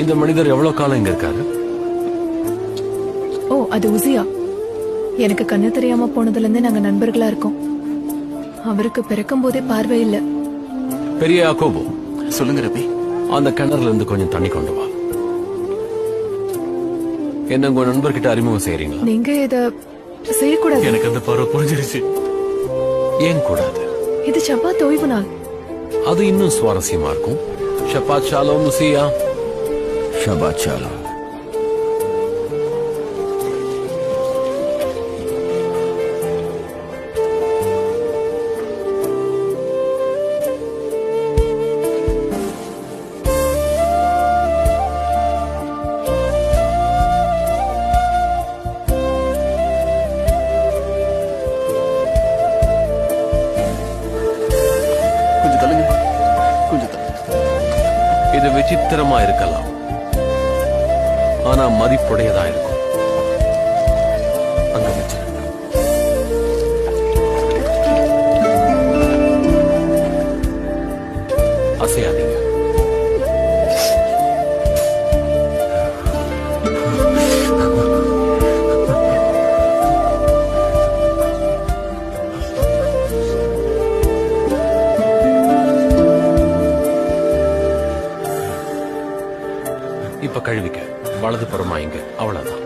இந்த மனிதர் எவ்வளவு காலம் இங்க இருக்காரு? ஓ, அது உசியா. எனக்கு கண்ணு தெரியாம போனதுல இருந்தே நாங்க நண்பர்களா இருக்கோம். அவருக்கு பிறக்கும் போதே பார்வை இல்ல. பெரிய யாக்கோபு, சொல்லுங்க ரபி. அந்த கிணறுல இருந்து கொஞ்சம் தண்ணி கொண்டு வா. என்ன உங்க நண்பர்கிட்ட அறிமுகம் செய்யறீங்களா? நீங்க இத செய்யக்கூடாது. எனக்கு அந்த பருவ புரிஞ்சிருச்சு. ஏன் கூடாது? இது ஷபாத் ஓய்வு நாள். அது இன்னும் சுவாரஸ்யமா இருக்கும். ஷபாத் ஷாலோம் உசியா. ஷபாத் ஷாலோம். கொஞ்சம் தள்ளுங்க, கொஞ்சம் தள்ளுங்க. இது விசித்திரமா இருக்கலாம், ஆனா மதிப்புடையதா இருக்கும். அங்க வச்சிருங்க. அசையாதீங்க. இப்ப கழுவிக்க. வலது புறமா இங்க. அவ்வளவுதான்.